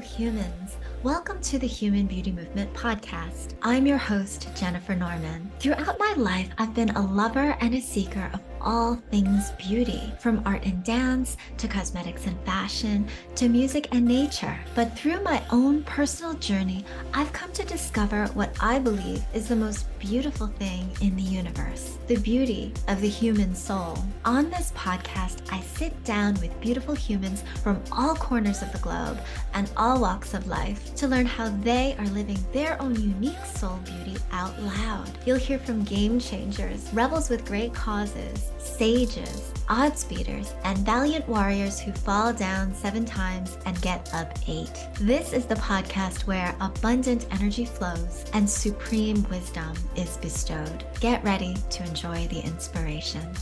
humans. Welcome to the Human Beauty Movement podcast. I'm your host, Jennifer Norman. Throughout my life, I've been a lover and a seeker of all things beauty, from art and dance to cosmetics and fashion to music and nature. But through my own personal journey, I've come to discover what I believe is the most beautiful thing in the universe, the beauty of the human soul. On this podcast, I sit down with beautiful humans from all corners of the globe and all walks of life to learn how they are living their own unique soul beauty out loud. You'll hear from game changers, rebels with great causes, sages, odds beaters, and valiant warriors who fall down 7 times and get up 8. This is the podcast where abundant energy flows and supreme wisdom is bestowed. Get ready to enjoy the inspiration.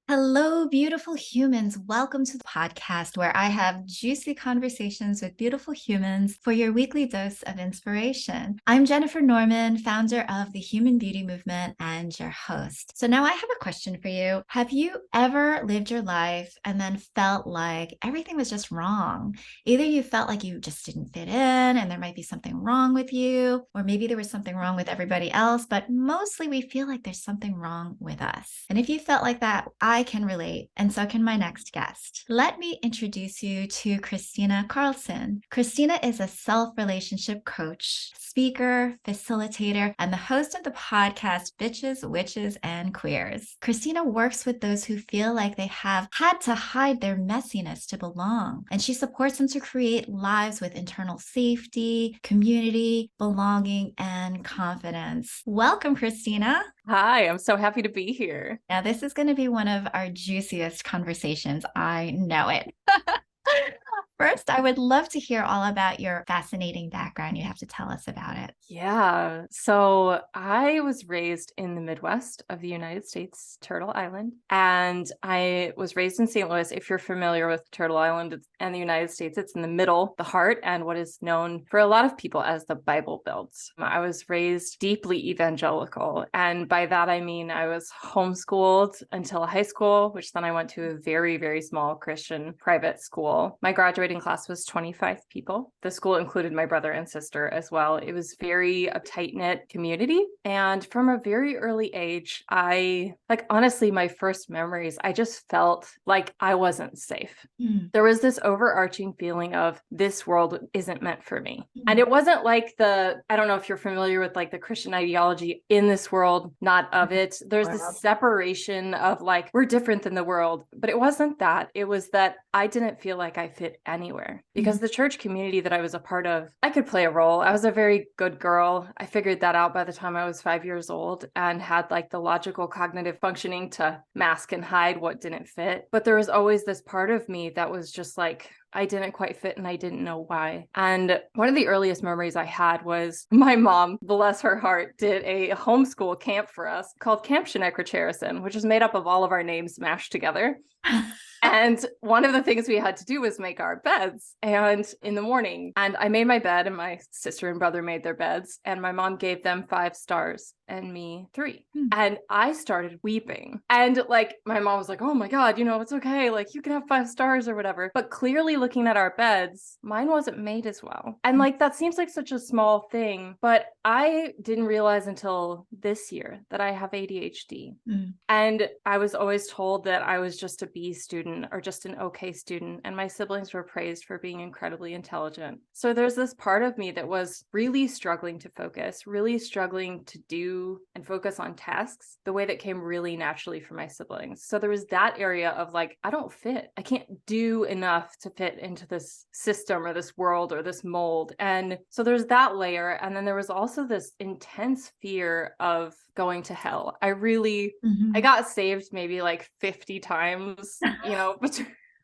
Hello, beautiful humans. Welcome to the podcast where I have juicy conversations with beautiful humans for your weekly dose of inspiration. I'm Jennifer Norman, founder of the Human Beauty Movement and your host. So now I have a question for you. Have you ever lived your life and then felt like everything was just wrong? Either you felt like you just didn't fit in and there might be something wrong with you, or maybe there was something wrong with everybody else, but mostly we feel like there's something wrong with us. And if you felt like that, I can relate, and so can my next guest. Let me introduce you to Christina Carlson. Christina is a self-relationship coach, speaker, facilitator, and the host of the podcast Bitches, Witches, and Queers. Christina works with those who feel like they have had to hide their messiness to belong, and she supports them to create lives with internal safety, community, belonging, and confidence. Welcome, Christina. Hi, I'm so happy to be here. Now, this is going to be one of our juiciest conversations. I know it. First, I would love to hear all about your fascinating background. You have to tell us about it. Yeah. So I was raised in the Midwest of the United States, Turtle Island, and I was raised in St. Louis. If you're familiar with Turtle Island and the United States, it's in the middle, the heart, and what is known for a lot of people as the Bible Belt. I was raised deeply evangelical, and by that I mean I was homeschooled until high school, which then I went to a very, very small Christian private school. My graduating class was 25 people. The school included my brother and sister as well. It was very a tight-knit community. And from a very early age, honestly, my first memories, I just felt like I wasn't safe. There was this overarching feeling of this world isn't meant for me. And it wasn't like I don't know if you're familiar with like the Christian ideology, in this world, not of it. There's this separation of like, we're different than the world, but it wasn't that. It was that I didn't feel like I fit anywhere because the church community that I was a part of, I could play a role. I was a very good girl. I figured that out by the time I was 5 years old and had like the logical cognitive functioning to mask and hide what didn't fit. But there was always this part of me that was just like, I didn't quite fit and I didn't know why. And one of the earliest memories I had was my mom, bless her heart, did a homeschool camp for us called Camp Shinnecker-Cherison, which is made up of all of our names mashed together. And one of the things we had to do was make our beds in the morning. And I made my bed and my sister and brother made their beds. And my mom gave them 5 stars and me 3. And I started weeping. And like my mom was like, oh my God, it's okay. Like you can have 5 stars or whatever. But clearly looking at our beds, mine wasn't made as well. And like that seems like such a small thing. But I didn't realize until this year that I have ADHD. And I was always told that I was just a B student or just an okay student. And my siblings were praised for being incredibly intelligent. So there's this part of me that was really struggling to focus, really struggling to do and focus on tasks the way that came really naturally for my siblings. So there was that area of like, I don't fit. I can't do enough to fit into this system or this world or this mold. And so there's that layer. And then there was also this intense fear of going to hell. I got saved maybe like 50 times,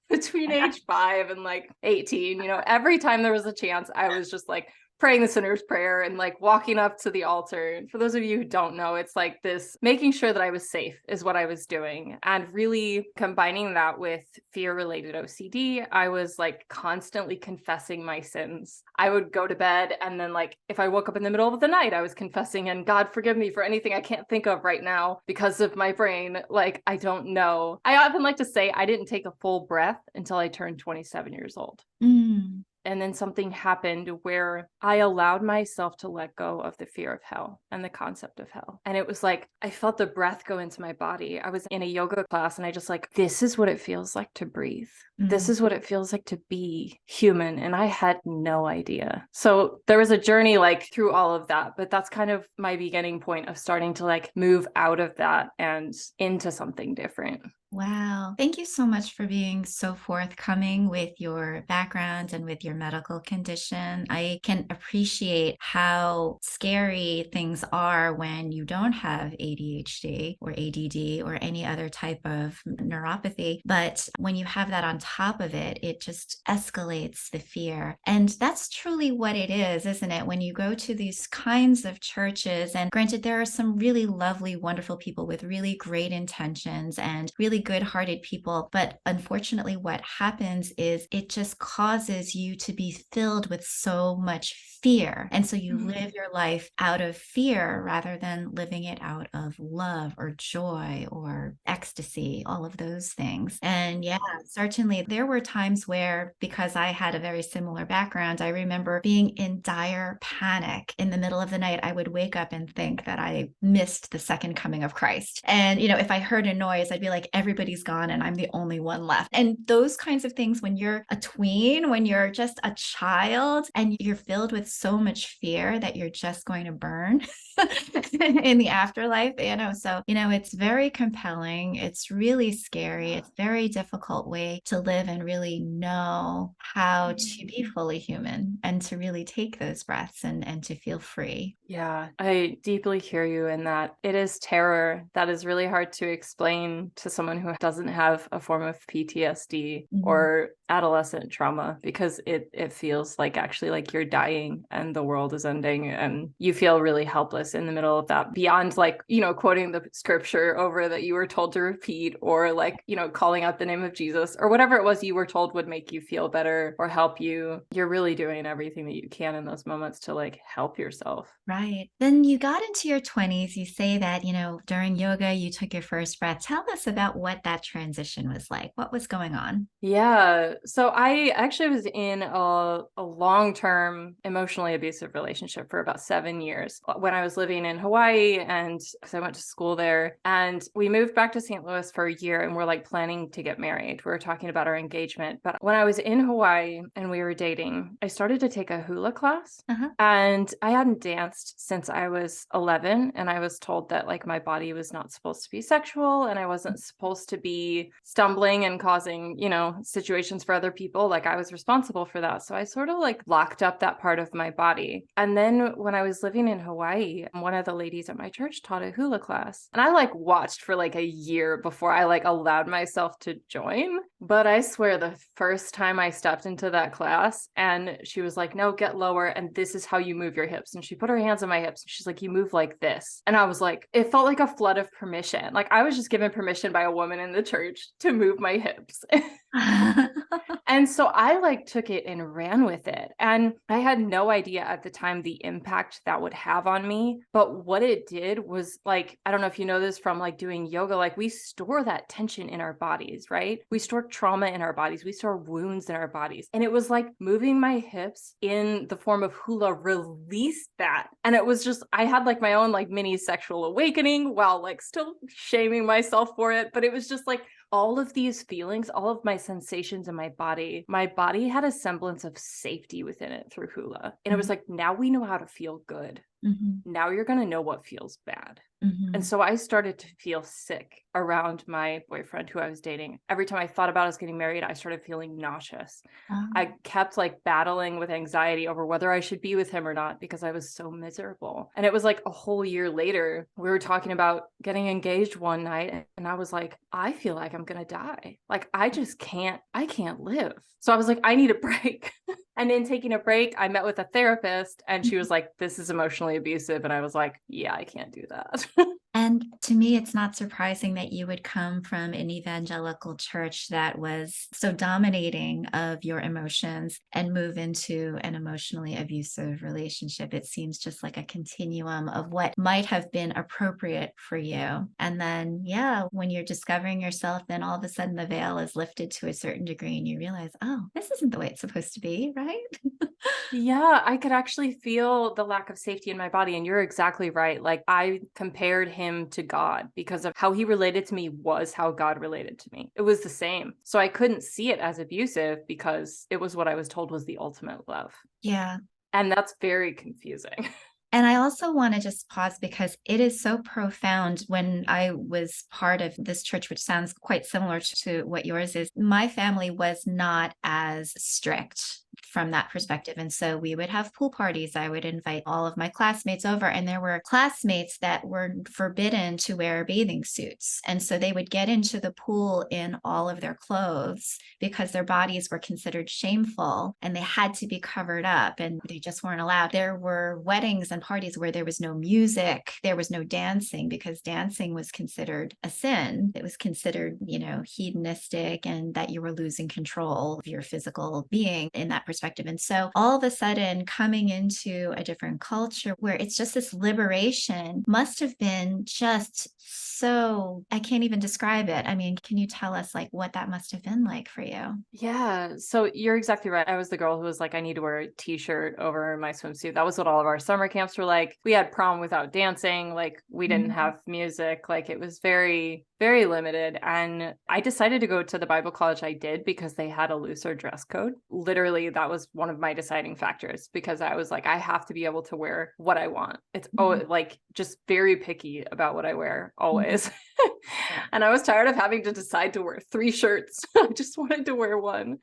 between age 5 and like 18, every time there was a chance, I was just like praying the sinner's prayer and like walking up to the altar. And for those of you who don't know, it's like this making sure that I was safe is what I was doing. And really combining that with fear-related OCD, I was like constantly confessing my sins. I would go to bed and then like if I woke up in the middle of the night, I was confessing and God forgive me for anything I can't think of right now because of my brain. Like, I don't know. I often like to say I didn't take a full breath until I turned 27 years old. And then something happened where I allowed myself to let go of the fear of hell and the concept of hell. And it was like, I felt the breath go into my body. I was in a yoga class and I just like, this is what it feels like to breathe. This is what it feels like to be human. And I had no idea. So there was a journey like through all of that, but that's kind of my beginning point of starting to like move out of that and into something different. Wow. Thank you so much for being so forthcoming with your background and with your medical condition. I can appreciate how scary things are when you don't have ADHD or ADD or any other type of neuropathy. But when you have that on top of it, it just escalates the fear. And that's truly what it is, isn't it? When you go to these kinds of churches, and granted, there are some really lovely, wonderful people with really great intentions and really good-hearted people. But unfortunately, what happens is it just causes you to be filled with so much fear. And so you live your life out of fear rather than living it out of love or joy or ecstasy, all of those things. And yeah, certainly there were times where, because I had a very similar background, I remember being in dire panic in the middle of the night. I would wake up and think that I missed the second coming of Christ. And, if I heard a noise, I'd be like, everybody's gone and I'm the only one left. And those kinds of things, when you're a tween, when you're just a child and you're filled with so much fear that you're just going to burn in the afterlife, so, it's very compelling. It's really scary. It's a very difficult way to live and really know how to be fully human and to really take those breaths and to feel free. Yeah, I deeply hear you in that. It is terror that is really hard to explain to someone who doesn't have a form of PTSD or adolescent trauma, because it feels like actually like you're dying and the world is ending and you feel really helpless in the middle of that, beyond like, quoting the scripture over that you were told to repeat, or like, calling out the name of Jesus or whatever it was you were told would make you feel better or help you. You're really doing everything that you can in those moments to like help yourself. Right. Then you got into your 20s. You say that, during yoga, you took your first breath. Tell us about what that transition was like. What was going on? Yeah. So I actually was in a long-term emotionally abusive relationship for about 7 years when I was living in Hawaii, and because I went to school there, and we moved back to St. Louis for a year and we're like planning to get married. We were talking about our engagement. But when I was in Hawaii and we were dating, I started to take a hula class, and I hadn't danced since I was 11. And I was told that like my body was not supposed to be sexual and I wasn't supposed to be stumbling and causing, situations for other people. Like I was responsible for that. So I sort of like locked up that part of my body. And then when I was living in Hawaii, one of the ladies at my church taught a hula class. And I like watched for like a year before I like allowed myself to join. But I swear the first time I stepped into that class and she was like, no, get lower. And this is how you move your hips. And she put her hands on my hips. And she's like, you move like this. And I was like, it felt like a flood of permission. Like I was just given permission by a woman in the church to move my hips. And so I like took it and ran with it. And I had no idea at the time the impact that would have on me. But what it did was like, I don't know if you know this from like doing yoga, like we store that tension in our bodies, right? We store trauma in our bodies. We store wounds in our bodies. And it was like moving my hips in the form of hula released that. And it was just, I had like my own like mini sexual awakening while like still shaming myself for it. But it was just like, all of these feelings, all of my sensations in my body had a semblance of safety within it through hula. And it was like, now we know how to feel good. Now you're going to know what feels bad. And so I started to feel sick around my boyfriend who I was dating. Every time I thought about us getting married, I started feeling nauseous. I kept like battling with anxiety over whether I should be with him or not because I was so miserable. And it was like a whole year later, we were talking about getting engaged one night. And I was like, I feel like I'm going to die. Like I can't live. So I was like, I need a break. And in taking a break, I met with a therapist and she was like, this is emotionally abusive. And I was like, yeah, I can't do that. And to me, it's not surprising that you would come from an evangelical church that was so dominating of your emotions and move into an emotionally abusive relationship. It seems just like a continuum of what might have been appropriate for you. And then, yeah, when you're discovering yourself, then all of a sudden the veil is lifted to a certain degree and you realize, oh, this isn't the way it's supposed to be, right? Yeah, I could actually feel the lack of safety in my body. And you're exactly right. Like I compared him to God because of how he related to me was how God related to me. It was the same. So I couldn't see it as abusive because it was what I was told was the ultimate love. Yeah. And that's very confusing. And I also want to just pause because it is so profound. When I was part of this church, which sounds quite similar to what yours is, my family was not as strict from that perspective. And so we would have pool parties. I would invite all of my classmates over, and there were classmates that were forbidden to wear bathing suits. And so they would get into the pool in all of their clothes because their bodies were considered shameful and they had to be covered up and they just weren't allowed. There were weddings and parties where there was no music, there was no dancing because dancing was considered a sin. It was considered, hedonistic, and that you were losing control of your physical being in that perspective. And so all of a sudden coming into a different culture where it's just this liberation must have been just so, I can't even describe it. I mean, can you tell us like what that must have been like for you? Yeah, so you're exactly right. I was the girl who was like, I need to wear a t-shirt over my swimsuit. That was what all of our summer camps were like. We had prom without dancing. Like we didn't have music. Like it was very, very limited. And I decided to go to the Bible college I did because they had a looser dress code. Literally, that was one of my deciding factors because I was like, I have to be able to wear what I want. It's like just very picky about what I wear always. And I was tired of having to decide to wear 3 shirts. I just wanted to wear one.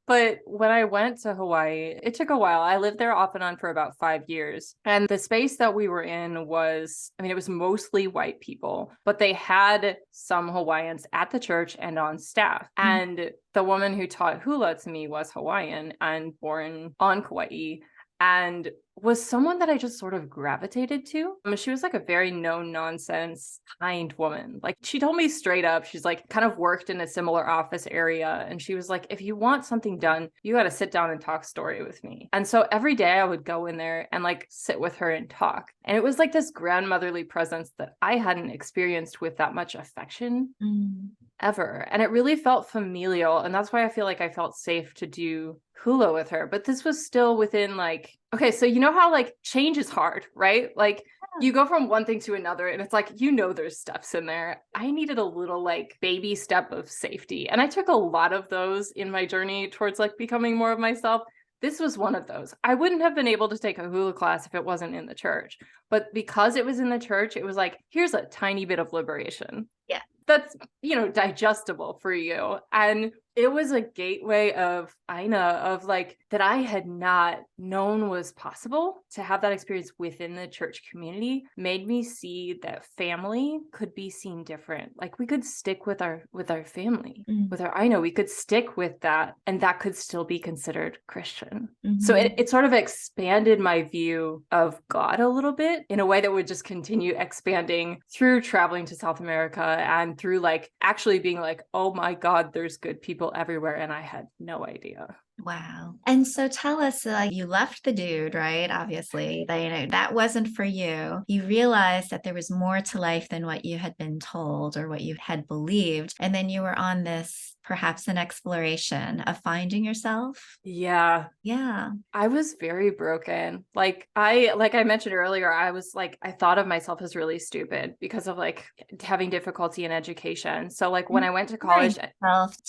But when I went to Hawaii, it took a while. I lived there off and on for about 5 years. And the space that we were in was, it was mostly white people, but they had some Hawaiians at the church and on staff. And the woman who taught hula to me was Hawaiian and born on Kauai, and was someone that I just sort of gravitated to. She was like a very no nonsense, kind woman. Like she told me straight up, she's like kind of worked in a similar office area. And she was like, if you want something done, you got to sit down and talk story with me. And so every day I would go in there and like sit with her and talk. And it was like this grandmotherly presence that I hadn't experienced with that much affection ever. And it really felt familial. And that's why I feel like I felt safe to do hula with her. But this was still within like, okay, so you know how like change is hard, right? Like you go from one thing to another and it's like, there's steps in there. I needed a little like baby step of safety. And I took a lot of those in my journey towards like becoming more of myself. This was one of those. I wouldn't have been able to take a hula class if it wasn't in the church. But because it was in the church, it was like, here's a tiny bit of liberation. Yeah. That's, digestible for you. And it was a gateway of Aina, of like that I had not known was possible. To have that experience within the church community made me see that family could be seen different. Like we could stick with our family, with our Aina, we could stick with that, and that could still be considered Christian. So it sort of expanded my view of God a little bit in a way that would just continue expanding through traveling to South America and through like actually being like, oh my God, there's good people everywhere. And I had no idea. Wow. And so tell us, you left the dude, right? Obviously, that wasn't for you. You realized that there was more to life than what you had been told or what you had believed. And then you were on this, perhaps an exploration of finding yourself. Yeah. Yeah. I was very broken. Like I mentioned earlier, I was like, I thought of myself as really stupid because of like having difficulty in education. So like when I went to college,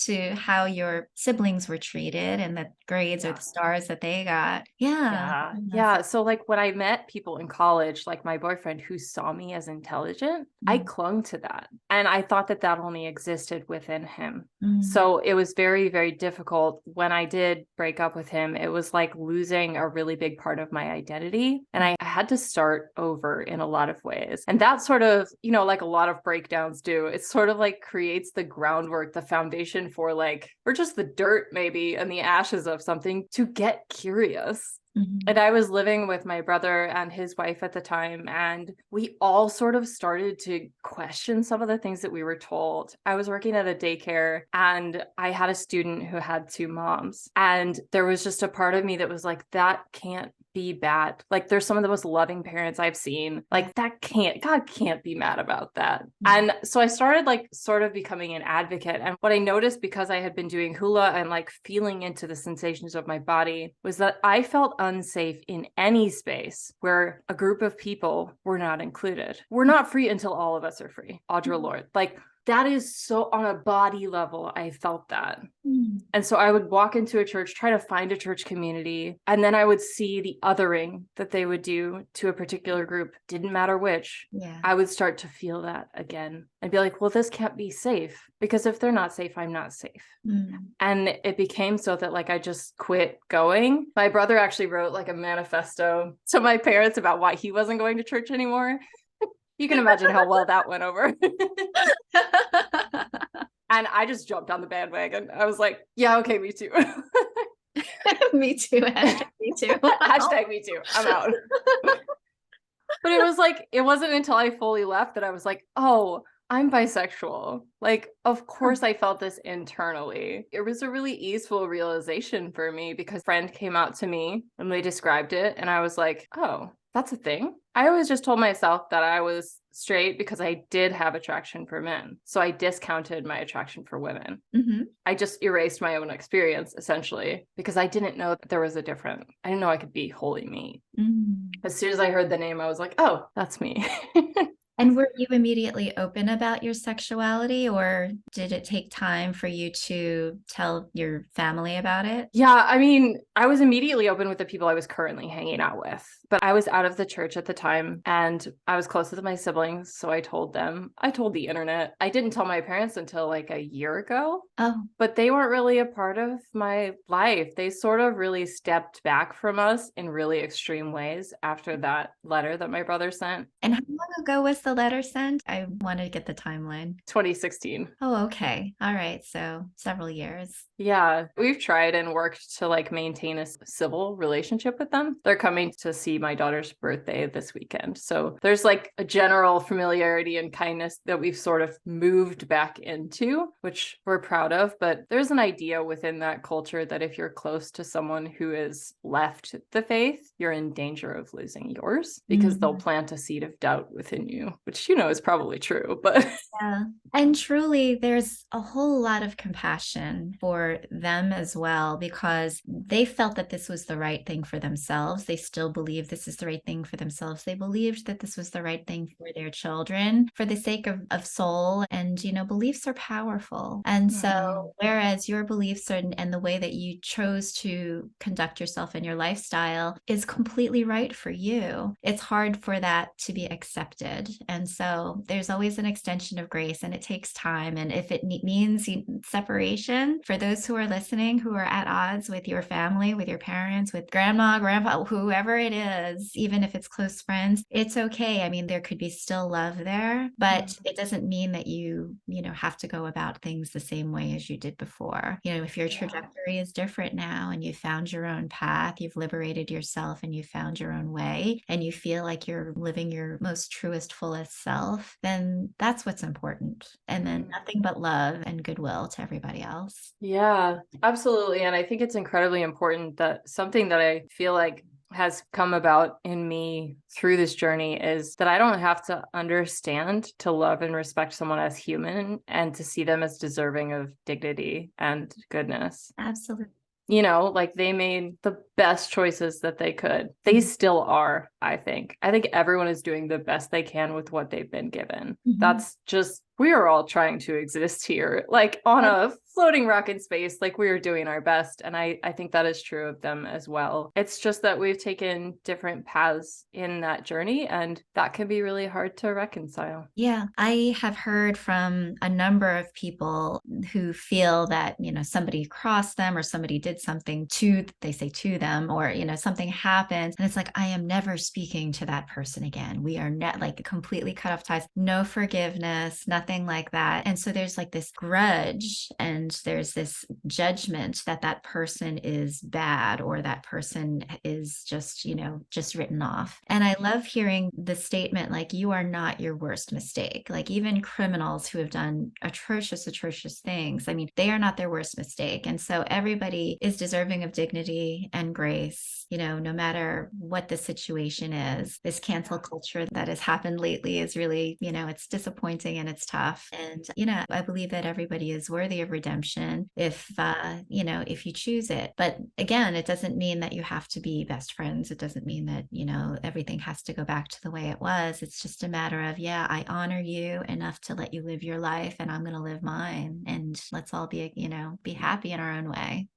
to how your siblings were treated and the grades or the stars that they got. Yeah. Yeah. So like when I met people in college, like my boyfriend who saw me as intelligent, I clung to that. And I thought that that only existed within him. So it was very, very difficult. When I did break up with him, it was like losing a really big part of my identity. And I had to start over in a lot of ways. And that sort of, like a lot of breakdowns do, it sort of like creates the groundwork, the foundation for like, or just the dirt maybe and the ashes of something to get curious. And I was living with my brother and his wife at the time, and we all sort of started to question some of the things that we were told. I was working at a daycare, and I had a student who had two moms, and there was just a part of me that was like, that can't be bad. Like, there's some of the most loving parents I've seen. Like, God can't be mad about that. And so I started like sort of becoming an advocate. And what I noticed, because I had been doing hula and like feeling into the sensations of my body, was that I felt unsafe in any space where a group of people were not included. We're not free until all of us are free. Audra Lorde. Like, that is so on a body level, I felt that. And so I would walk into a church, try to find a church community, and then I would see the othering that they would do to a particular group, didn't matter which. I would start to feel that again and be like, well, this can't be safe, because if they're not safe, I'm not safe. And it became so that like I just quit going. My brother actually wrote like a manifesto to my parents about why he wasn't going to church anymore. You can imagine how well that went over. And I just jumped on the bandwagon. I was like, yeah, okay, me too. Me too. Hashtag me too. Hashtag me too. I'm out. But it was like, it wasn't until I fully left that I was like, oh, I'm bisexual. Like, of course I felt this internally. It was a really easeful realization for me, because a friend came out to me and they described it. And I was like, oh, that's a thing. I always just told myself that I was straight because I did have attraction for men. So I discounted my attraction for women. I just erased my own experience, essentially, because I didn't know that there was a different, I didn't know I could be wholly me. As soon as I heard the name, I was like, oh, that's me. And were you immediately open about your sexuality, or did it take time for you to tell your family about it? Yeah, I mean, I was immediately open with the people I was currently hanging out with, but I was out of the church at the time and I was close with my siblings. So I told them, I told the internet. I didn't tell my parents until like a year ago. But they weren't really a part of my life. They sort of really stepped back from us in really extreme ways after that letter that my brother sent. And how long ago was the letter sent? I want to get the timeline. 2016. Oh, okay. All right. So several years. Yeah, we've tried and worked to like maintain a civil relationship with them. They're coming to see my daughter's birthday this weekend. So there's like a general familiarity and kindness that we've sort of moved back into, which we're proud of. But there's an idea within that culture that if you're close to someone who has left the faith, you're in danger of losing yours, because they'll plant a seed of doubt within you, which, you know, is probably true. But yeah. And truly, there's a whole lot of compassion for them as well, because they felt that this was the right thing for themselves. They still believe this is the right thing for themselves. They believed that this was the right thing for their children, for the sake of soul. And, you know, beliefs are powerful. And so, whereas your beliefs and the way that you chose to conduct yourself in your lifestyle is completely right for you, it's hard for that to be accepted. And so there's always an extension of grace, and it takes time. And if it means separation, for those who are listening, who are at odds with your family, with your parents, with grandma, grandpa, whoever it is, even if it's close friends, it's okay. I mean, there could be still love there, but it doesn't mean that you have to go about things the same way as you did before. You know, if your trajectory is different now and you found your own path, you've liberated yourself and you found your own way, and you feel like you're living your most truest, fullest self, then that's what's important. And then nothing but love and goodwill to everybody else. Yeah, absolutely. And I think it's incredibly important that something that I feel like has come about in me through this journey is that I don't have to understand to love and respect someone as human and to see them as deserving of dignity and goodness. Absolutely. You know, like they made the best choices that they could. They still are, I think. I think everyone is doing the best they can with what they've been given. That's just, we are all trying to exist here, like on a floating rock in space, like we are doing our best. And I think that is true of them as well. It's just that we've taken different paths in that journey, and that can be really hard to reconcile. Yeah, I have heard from a number of people who feel that, you know, somebody crossed them or somebody did something they say to them, or, you know, something happened. And it's like, I am never speaking to that person again. We are not like completely cut off ties, no forgiveness, nothing nothing like that. And so there's like this grudge and there's this judgment that that person is bad or that person is just, just written off. And I love hearing the statement like, you are not your worst mistake. Like even criminals who have done atrocious things, I mean, they are not their worst mistake. And so everybody is deserving of dignity and grace, no matter what the situation is. This cancel culture that has happened lately is really, it's disappointing and it's tough. And, I believe that everybody is worthy of redemption if you choose it. But again, it doesn't mean that you have to be best friends. It doesn't mean that, everything has to go back to the way it was. It's just a matter of, I honor you enough to let you live your life and I'm going to live mine. And let's all be happy in our own way.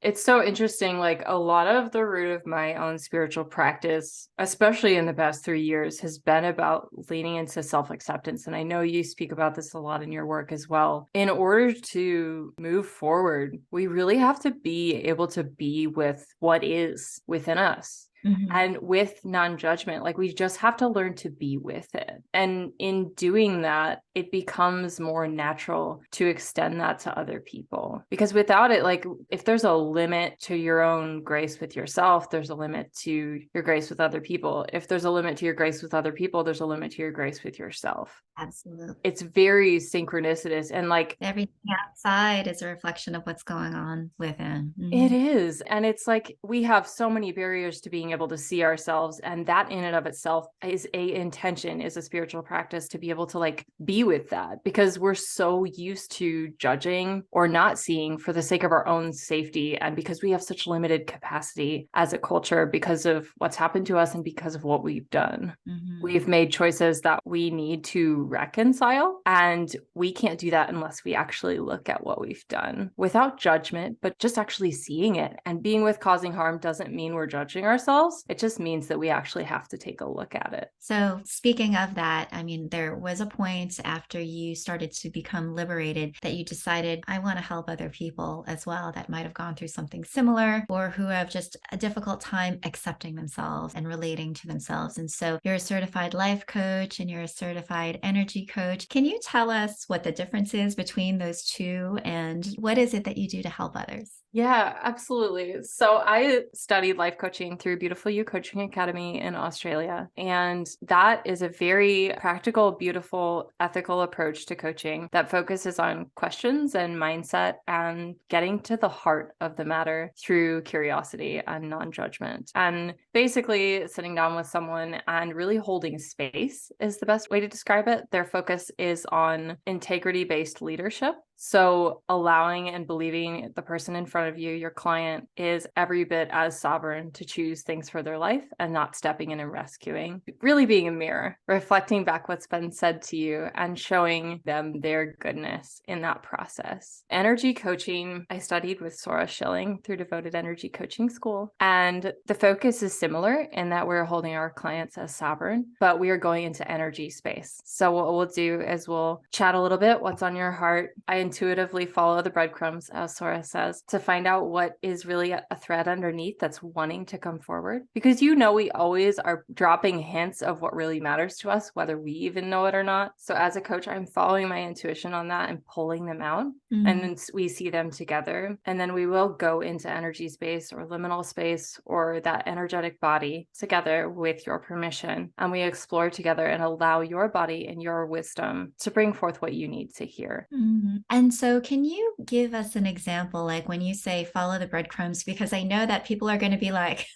It's so interesting. Like a lot of the root of my own spiritual practice, especially in the past 3 years, has been about leaning into self-acceptance. And I know you speak about this a lot in your work as well. In order to move forward, we really have to be able to be with what is within us. Mm-hmm. And with non-judgment, like we just have to learn to be with it. And in doing that, it becomes more natural to extend that to other people. Because without it, like if there's a limit to your own grace with yourself, there's a limit to your grace with other people. If there's a limit to your grace with other people, there's a limit to your grace with yourself. Absolutely. It's very synchronicitous. And like everything outside is a reflection of what's going on within. Mm-hmm. It is. And it's like we have so many barriers to being able to see ourselves. And that in and of itself is a spiritual practice to be able to like be with that, because we're so used to judging or not seeing for the sake of our own safety. And because we have such limited capacity as a culture because of what's happened to us and because of what we've done. Mm-hmm. We've made choices that we need to reconcile. And we can't do that unless we actually look at what we've done without judgment, but just actually seeing it. And being with causing harm doesn't mean we're judging ourselves. It just means that we actually have to take a look at it. So speaking of that, I mean, there was a point after you started to become liberated that you decided, I want to help other people as well that might have gone through something similar or who have just a difficult time accepting themselves and relating to themselves. And so you're a certified life coach and you're a certified energy coach. Can you tell us what the difference is between those two and what is it that you do to help others? Yeah, absolutely. So I studied life coaching through Beautiful You Coaching Academy in Australia. And that is a very practical, beautiful, ethical approach to coaching that focuses on questions and mindset and getting to the heart of the matter through curiosity and non-judgment. And basically sitting down with someone and really holding space is the best way to describe it. Their focus is on integrity-based leadership. So allowing and believing the person in front of you, your client, is every bit as sovereign to choose things for their life and not stepping in and rescuing. Really being a mirror, reflecting back what's been said to you and showing them their goodness in that process. Energy coaching, I studied with Sora Schilling through Devoted Energy Coaching School. And the focus is similar in that we're holding our clients as sovereign, but we are going into energy space. So what we'll do is we'll chat a little bit, what's on your heart. I intuitively follow the breadcrumbs, as Sora says, to find out what is really a thread underneath that's wanting to come forward. Because we always are dropping hints of what really matters to us, whether we even know it or not. So as a coach, I'm following my intuition on that and pulling them out. Mm-hmm. And then we see them together. And then we will go into energy space or liminal space or that energetic body together with your permission. And we explore together and allow your body and your wisdom to bring forth what you need to hear. Mm-hmm. And so can you give us an example, like when you say follow the breadcrumbs, because I know that people are going to be like,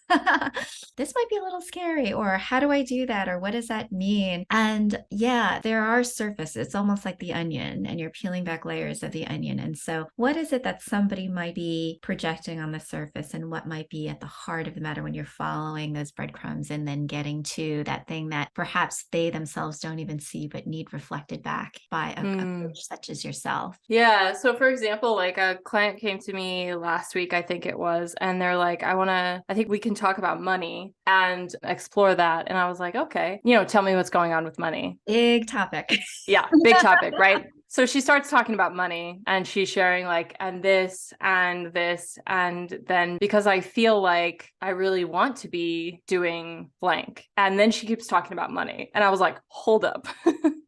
this might be a little scary, or how do I do that? Or what does that mean? And yeah, there are surfaces. It's almost like the onion and you're peeling back layers of the onion. And so what is it that somebody might be projecting on the surface and what might be at the heart of the matter when you're following those breadcrumbs and then getting to that thing that perhaps they themselves don't even see, but need reflected back by a coach such as yourself? Yeah. So for example, like a client came to me last week, I think it was, and they're like, I think we can talk about money and explore that. And I was like, okay, tell me what's going on with money. Big topic. Yeah. Big topic, right? So she starts talking about money and she's sharing like, and this. And then because I feel like I really want to be doing blank. And then she keeps talking about money. And I was like, hold up.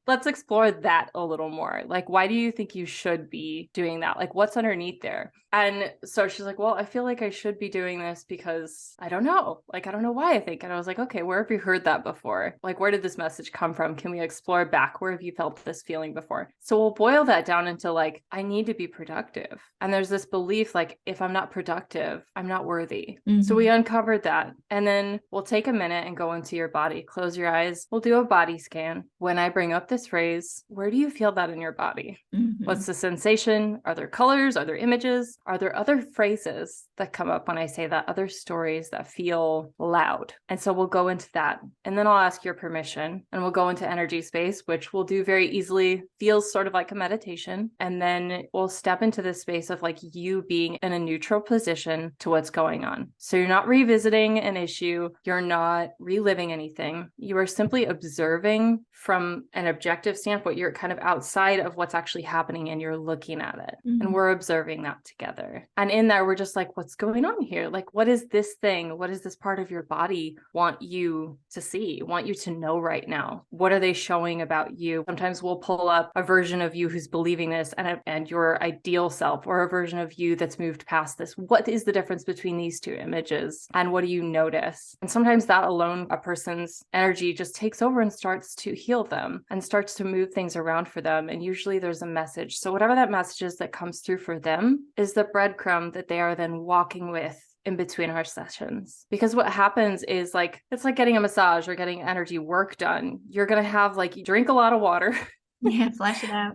let's explore that a little more. Like, why do you think you should be doing that? Like, what's underneath there? And so she's like, well, I feel like I should be doing this because I don't know. Like, I don't know why I think. And I was like, okay, where have you heard that before? Like, where did this message come from? Can we explore back? Where have you felt this feeling before? So we'll boil that down into like, I need to be productive. And there's this belief, like, if I'm not productive, I'm not worthy. So we uncovered that. And then we'll take a minute and go into your body. Close your eyes. We'll do a body scan. When I bring up this phrase, where do you feel that in your body? What's the sensation? Are there colors? Are there images? Are there other phrases that come up when I say that? Other stories that feel loud? And so we'll go into that. And then I'll ask your permission and we'll go into energy space, which we'll do very easily, feels sort of like a meditation. And then we'll step into this space of like you being in a neutral position to what's going on. So you're not revisiting an issue. You're not reliving anything. You are simply observing from an objective standpoint. You're kind of outside of what's actually happening and you're looking at it. And we're observing that together. And in there, we're just like, what's going on here? Like, what is this thing? What does this part of your body want you to see, want you to know right now? What are they showing about you? Sometimes we'll pull up a version of you who's believing this and your ideal self, or a version of you that's moved past this. What is the difference between these two images? And what do you notice? And sometimes that alone, a person's energy just takes over and starts to heal them and starts to move things around for them. And usually there's a message. So whatever that message is that comes through for them is the breadcrumb that they are then walking with in between our sessions. Because what happens is like, it's like getting a massage or getting energy work done. You're going to have like, you drink a lot of water. Yeah, flush it out.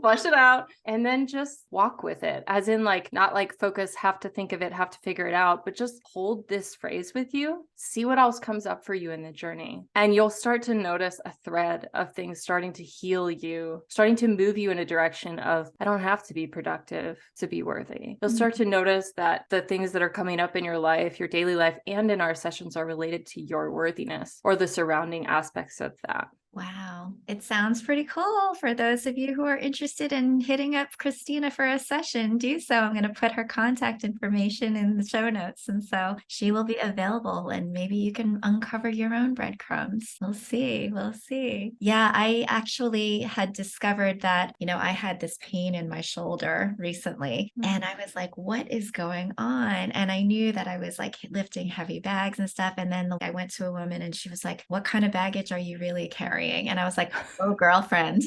Flush it out and then just walk with it. As in like, not like focus, have to think of it, have to figure it out, but just hold this phrase with you. See what else comes up for you in the journey. And you'll start to notice a thread of things starting to heal you, starting to move you in a direction of, I don't have to be productive to be worthy. You'll start to notice that the things that are coming up in your life, your daily life, and in our sessions are related to your worthiness or the surrounding aspects of that. Wow. It sounds pretty cool. For those of you who are interested in hitting up Christina for a session, do so. I'm going to put her contact information in the show notes. And so she will be available and maybe you can uncover your own breadcrumbs. We'll see. We'll see. Yeah, I actually had discovered that, I had this pain in my shoulder recently and I was like, what is going on? And I knew that I was like lifting heavy bags and stuff. And then I went to a woman and she was like, what kind of baggage are you really carrying? And I was like, oh, girlfriend,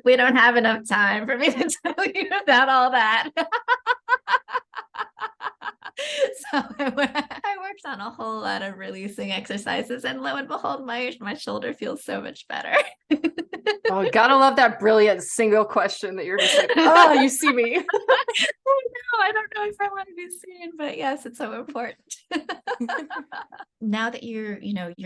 we don't have enough time for me to tell you about all that. So I worked on a whole lot of releasing exercises and lo and behold, my shoulder feels so much better. Oh, gotta love that brilliant single question that you're just like, oh, you see me. I don't know if I want to be seen, but yes, it's so important. Now that you're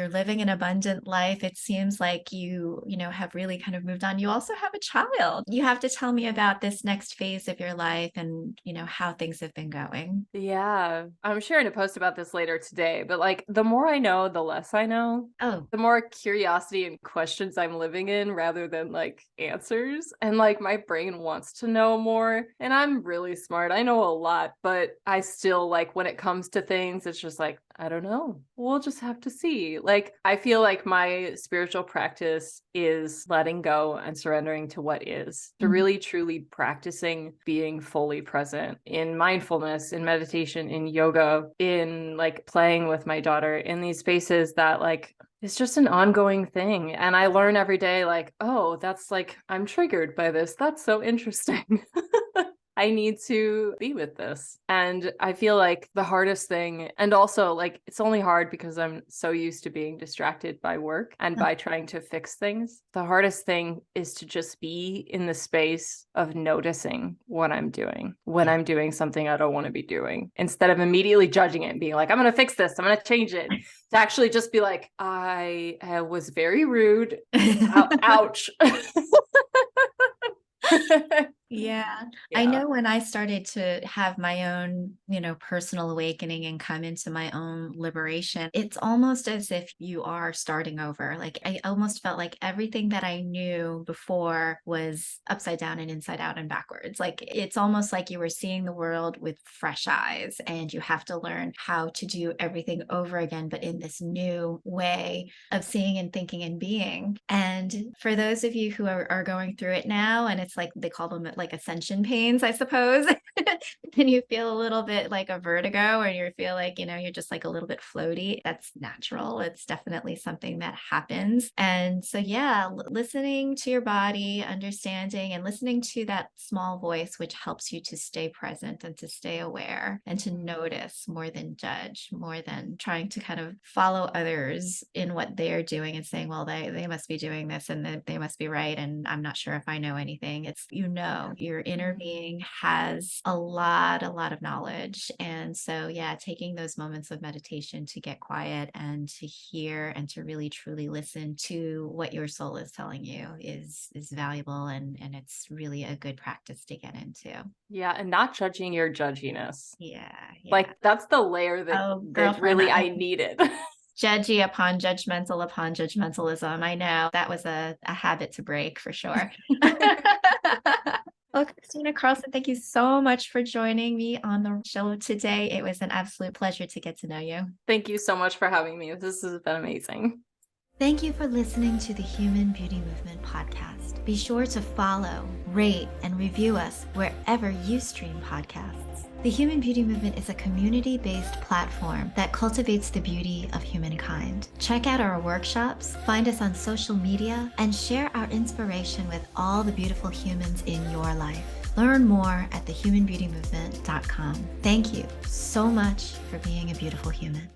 living an abundant life, it seems like you have really kind of moved on. You also have a child. You have to tell me about this next phase of your life and, how things have been going. Yeah, I'm sharing a post about this later today, but like the more I know, the less I know. Oh, the more curiosity and questions I'm living in rather than like answers. And like my brain wants to know more. And I'm really smart. I know a lot, but I still like when it comes to things, it's just like, I don't know. We'll just have to see. Like, I feel like my spiritual practice is letting go and surrendering to what is, to really truly practicing being fully present in mindfulness, in meditation, in yoga, in like playing with my daughter in these spaces that like, it's just an ongoing thing. And I learn every day, like, oh, that's like, I'm triggered by this. That's so interesting. I need to be with this. And I feel like the hardest thing, and also like, it's only hard because I'm so used to being distracted by work and by trying to fix things. The hardest thing is to just be in the space of noticing what I'm doing when I'm doing something I don't want to be doing, instead of immediately judging it and being like, I'm going to fix this, I'm going to change it. To actually just be like, I was very rude. Ouch. Yeah. I Yeah. know when I started to have my own, personal awakening and come into my own liberation, it's almost as if you are starting over. Like I almost felt like everything that I knew before was upside down and inside out and backwards. Like it's almost like you were seeing the world with fresh eyes and you have to learn how to do everything over again, but in this new way of seeing and thinking and being. And for those of you who are going through it now, and it's like they call them like ascension pains, I suppose, and you feel a little bit like a vertigo, or you feel like, you're just like a little bit floaty, that's natural. It's definitely something that happens. And so, yeah, listening to your body, understanding and listening to that small voice, which helps you to stay present and to stay aware and to notice more than judge, more than trying to kind of follow others in what they're doing and saying, well, they must be doing this and they must be right. And I'm not sure if I know anything. It's, your inner being has a lot of knowledge. And so, yeah, taking those moments of meditation to get quiet and to hear and to really truly listen to what your soul is telling you is valuable. And it's really a good practice to get into. Yeah. And not judging your judginess. Yeah. Yeah. Like that's the layer that, Oh, that girlfriend, really I needed. judgy upon judgmentalism. I know that was a habit to break for sure. Well, Christina Carlson, thank you so much for joining me on the show today. It was an absolute pleasure to get to know you. Thank you so much for having me. This has been amazing. Thank you for listening to the Human Beauty Movement podcast. Be sure to follow, rate, and review us wherever you stream podcasts. The Human Beauty Movement is a community-based platform that cultivates the beauty of humankind. Check out our workshops, find us on social media, and share our inspiration with all the beautiful humans in your life. Learn more at thehumanbeautymovement.com. Thank you so much for being a beautiful human.